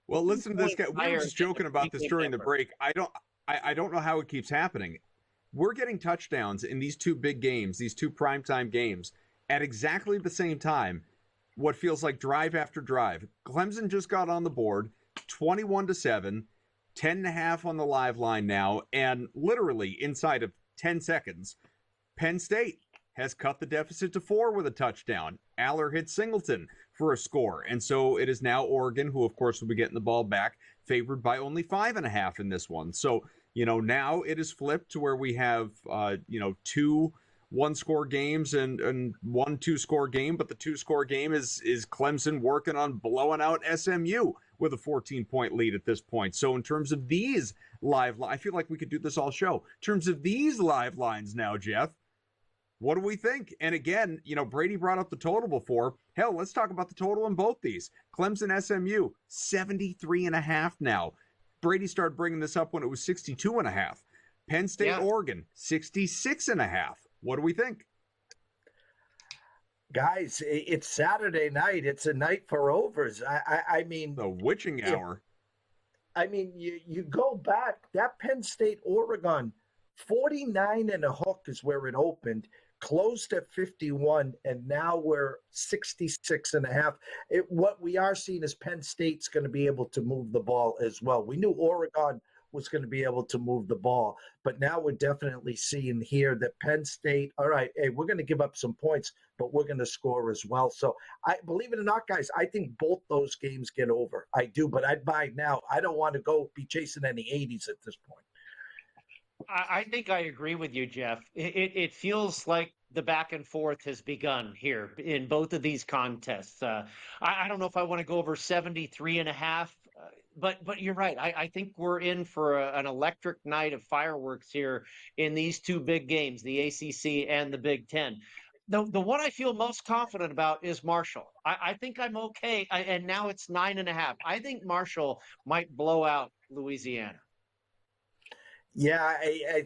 Well, listen to this guy. We were just joking about this during the break. I don't know how it keeps happening. We're getting touchdowns in these two big games, these two primetime games, at exactly the same time. What feels like drive after drive. Clemson just got on the board, 21-7, 10.5 on the live line now, and literally inside of 10 seconds, Penn State has cut the deficit to 4 with a touchdown. Aller hit Singleton for a score, and so it is now Oregon, who of course will be getting the ball back, favored by only 5.5 in this one. So now it is flipped to where we have, 2 one-score games and 1 2-score game, but the 2-score game is Clemson working on blowing out SMU with a 14-point lead at this point. So in terms of these I feel like we could do this all show. In terms of these live lines now, Jeff, what do we think? And again, Brady brought up the total before. Hell, let's talk about the total in both these. Clemson, SMU, 73.5 now. Brady started bringing this up when it was 62.5. Penn State, Oregon, 66.5. What do we think? Guys, it's Saturday night. It's a night for overs. I mean, the witching hour. You go back, that Penn State, Oregon, 49 and a hook is where it opened, closed at 51, and now we're 66.5. What we are seeing is Penn State's going to be able to move the ball as well. We knew Oregon was going to be able to move the ball, but now we're definitely seeing here that Penn State, all right, hey, we're going to give up some points, but we're going to score as well. So I believe it or not, guys, I think both those games get over. I do, but I'd buy now. I don't want to go be chasing any 80s at this point. I think I agree with you, Jeff. It feels like the back and forth has begun here in both of these contests. I don't know if I want to go over 73.5, but you're right. I think we're in for an electric night of fireworks here in these two big games, the ACC and the Big Ten. The one I feel most confident about is Marshall. I think I'm okay. And now it's 9.5. I think Marshall might blow out Louisiana. Yeah,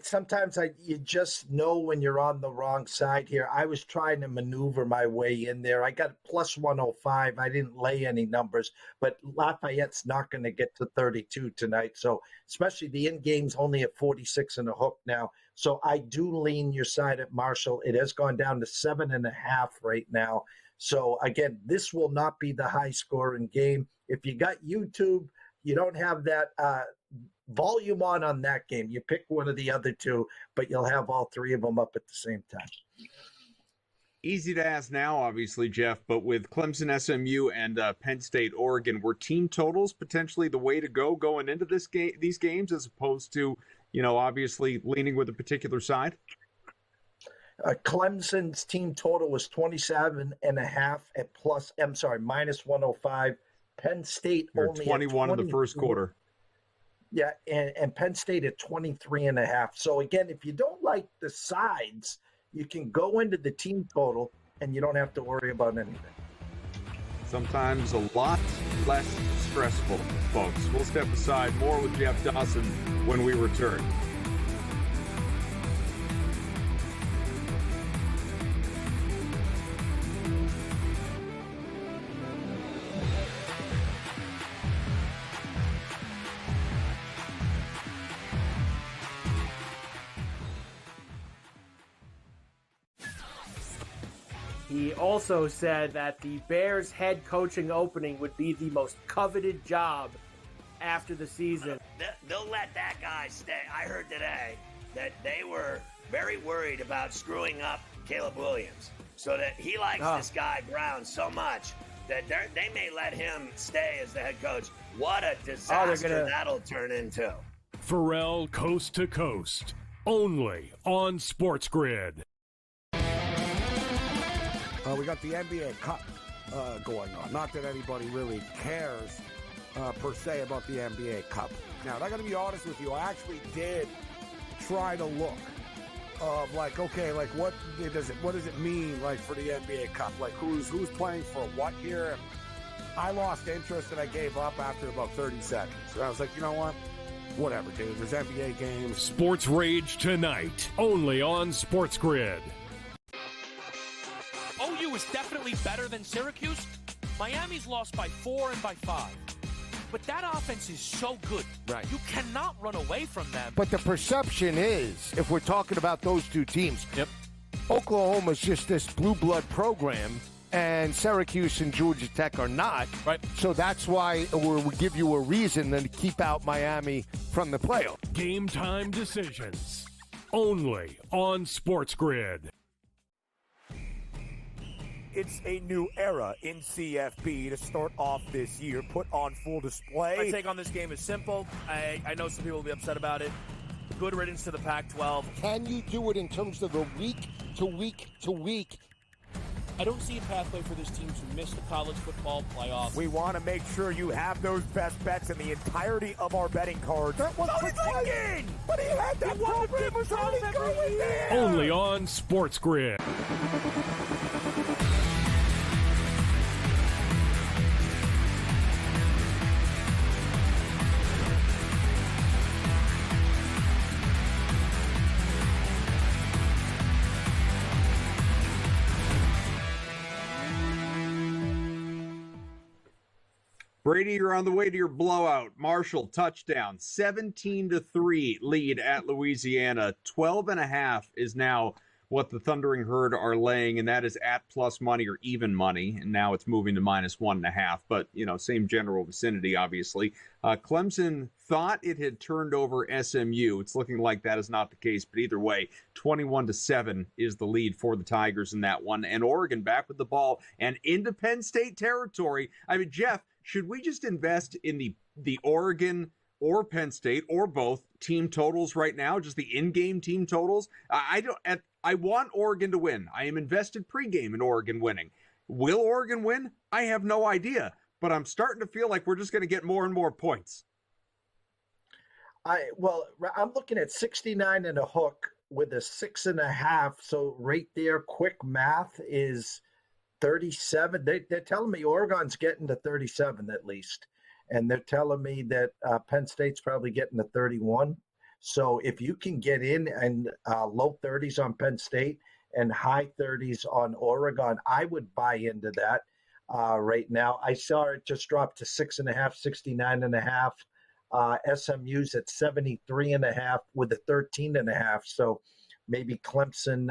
sometimes you just know when you're on the wrong side here. I was trying to maneuver my way in there. I got plus 105. I didn't lay any numbers, but Lafayette's not going to get to 32 tonight. So especially the end game's only at 46 and a hook now. So I do lean your side at Marshall. It has gone down to 7.5 right now. So again, this will not be the high scoring game. If you got YouTube, you don't have that volume on that game. You pick one of the other two, but you'll have all three of them up at the same time. Easy to ask now, obviously, Jeff, but with Clemson, SMU, and Penn State, Oregon, were team totals potentially the way to go going into these games, as opposed to, obviously leaning with a particular side? Clemson's team total was 27.5 at minus 105. Penn State only 21 in the first quarter. Yeah, and Penn State at 23.5. So again, if you don't like the sides, you can go into the team total and you don't have to worry about anything. Sometimes a lot less stressful, folks. We'll step aside. More with Jeff Dawson when we return. He also said that the Bears head coaching opening would be the most coveted job after the season. They'll let that guy stay. I heard today that they were very worried about screwing up Caleb Williams, so that he likes this guy Brown so much that they may let him stay as the head coach. What a disaster that'll turn into. Pharrell Coast to Coast, only on SportsGrid. We got the NBA Cup going on. Not that anybody really cares per se about the NBA Cup. Now, I got to be honest with you. I actually did try to look of like, okay, like what does it mean like for the NBA Cup? Like who's playing for what here? And I lost interest and I gave up after about 30 seconds. And I was like, you know what? Whatever, dude. There's NBA games. Sports Rage tonight, only on SportsGrid. OU is definitely better than Syracuse. Miami's lost by 4 and by 5. But that offense is so good. Right. You cannot run away from them. But the perception is, if we're talking about those two teams, Oklahoma's just this blue blood program, and Syracuse and Georgia Tech are not. Right. So that's why we give you a reason then to keep out Miami from the playoff. Game time decisions, only on SportsGrid. It's a new era in CFB to start off this year, put on full display. My take on this game is simple. I know some people will be upset about it. Good riddance to the Pac-12. Can you do it in terms of the week to week to week? I don't see a pathway for this team to miss the college football playoffs. We want to make sure you have those best bets in the entirety of our betting cards. That was thinking! But he had that program was already going there! Only on SportsGrid. Brady, you're on the way to your blowout. Marshall, touchdown. 17-3 lead at Louisiana. 12.5 is now what the Thundering Herd are laying, and that is at plus money or even money. And now it's moving to minus 1.5. But, same general vicinity, obviously. Clemson thought it had turned over SMU. It's looking like that is not the case. But either way, 21-7 is the lead for the Tigers in that one. And Oregon back with the ball and into Penn State territory. I mean, Jeff, should we just invest in the Oregon or Penn State or both team totals right now? Just the in-game team totals? I want Oregon to win. I am invested pregame in Oregon winning. Will Oregon win? I have no idea, but I'm starting to feel like we're just going to get more and more points. I'm looking at 69 and a hook with a 6.5. So right there, quick math is 37. They're telling me Oregon's getting to 37 at least. And they're telling me that Penn State's probably getting to 31. So if you can get in and low 30s on Penn State and high 30s on Oregon, I would buy into that right now. I saw it just drop to 6.5, 69.5. SMU's at 73.5 with a 13.5. So maybe Clemson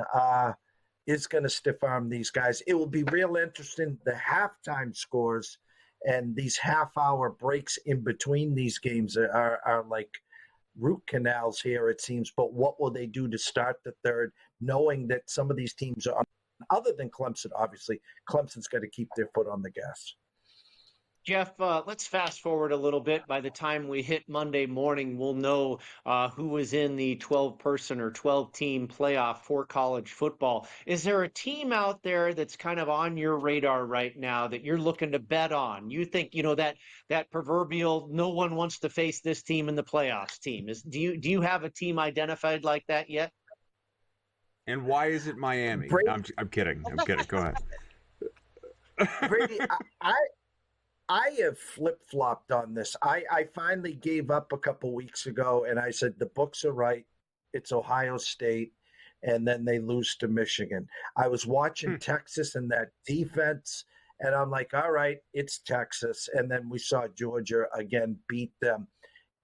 is going to stiff arm these guys. It will be real interesting. The halftime scores and these half-hour breaks in between these games are like root canals here, it seems. But what will they do to start the third, knowing that some of these teams are, other than Clemson, obviously, Clemson's got to keep their foot on the gas. Jeff, let's fast forward a little bit. By the time we hit Monday morning, we'll know who is in the 12-person or 12-team playoff for college football. Is there a team out there that's kind of on your radar right now that you're looking to bet on? You think, that proverbial no one wants to face this team in the playoffs team. Do you have a team identified like that yet? And why is it Miami? I'm kidding. Go ahead. Brady, I have flip-flopped on this. I finally gave up a couple weeks ago, and I said the books are right. It's Ohio State, and then they lose to Michigan. I was watching Texas and that defense, and I'm like, all right, it's Texas. And then we saw Georgia again beat them.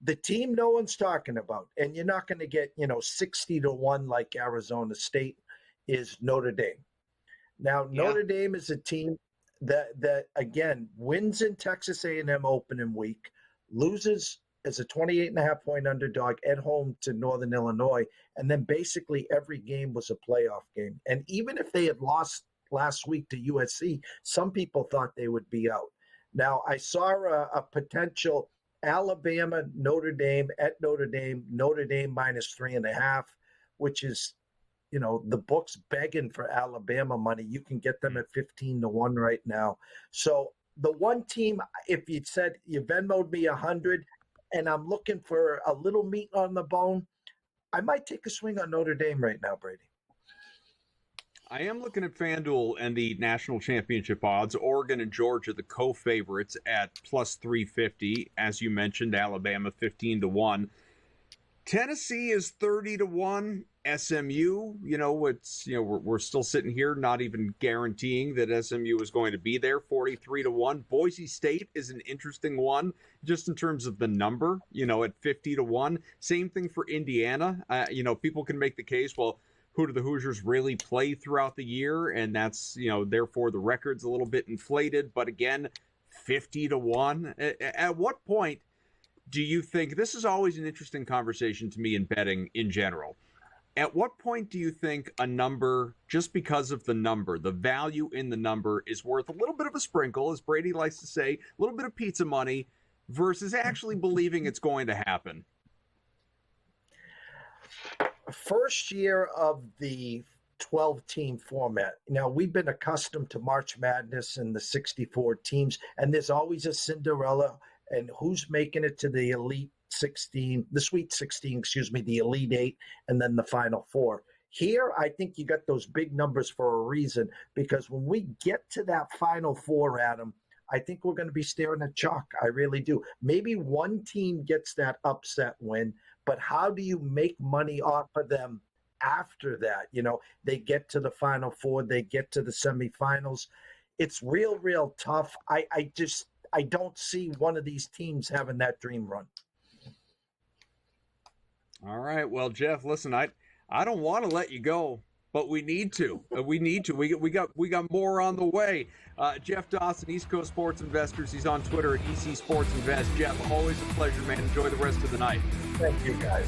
The team no one's talking about, and you're not going to get 60-1 like Arizona State is Notre Dame. Now, Notre Dame is a team that again wins in Texas A&M opening week, loses as a 28.5-point underdog at home to Northern Illinois, and then basically every game was a playoff game. And even if they had lost last week to USC, some people thought they would be out. Now, I saw a potential Alabama, Notre Dame at Notre Dame minus 3.5, which is, the book's begging for Alabama money. You can get them at 15-1 right now. So the one team, if you said you Venmo'd me 100 and I'm looking for a little meat on the bone, I might take a swing on Notre Dame right now, Brady. I am looking at FanDuel and the national championship odds. Oregon and Georgia, the co-favorites at plus 350. As you mentioned, Alabama 15-1. Tennessee is 30-1. SMU, we're still sitting here not even guaranteeing that SMU is going to be there, 43-1. Boise State is an interesting one just in terms of the number, at 50-1. Same thing for Indiana. People can make the case, well, who do the Hoosiers really play throughout the year? And that's, therefore the record's a little bit inflated. But again, 50-1. At what point do you think, this is always an interesting conversation to me in betting in general. At what point do you think a number, just because of the number, the value in the number is worth a little bit of a sprinkle, as Brady likes to say, a little bit of pizza money, versus actually believing it's going to happen? First year of the 12-team format. Now, we've been accustomed to March Madness and the 64 teams, and there's always a Cinderella, and who's making it to the Elite 16, the Sweet 16, the Elite 8, and then the Final Four. Here, I think you got those big numbers for a reason, because when we get to that Final Four, Adam, I think we're going to be staring at chalk. I really do. Maybe one team gets that upset win, but how do you make money off of them after that? They get to the Final Four, they get to the semifinals. It's real tough. I don't see one of these teams having that dream run. All right. Well, Jeff, listen, I don't want to let you go, but we need to. We got more on the way. Jeff Dawson, East Coast Sports Investors. He's on Twitter at EC Sports Invest. Jeff, always a pleasure, man. Enjoy the rest of the night. Thank you, guys.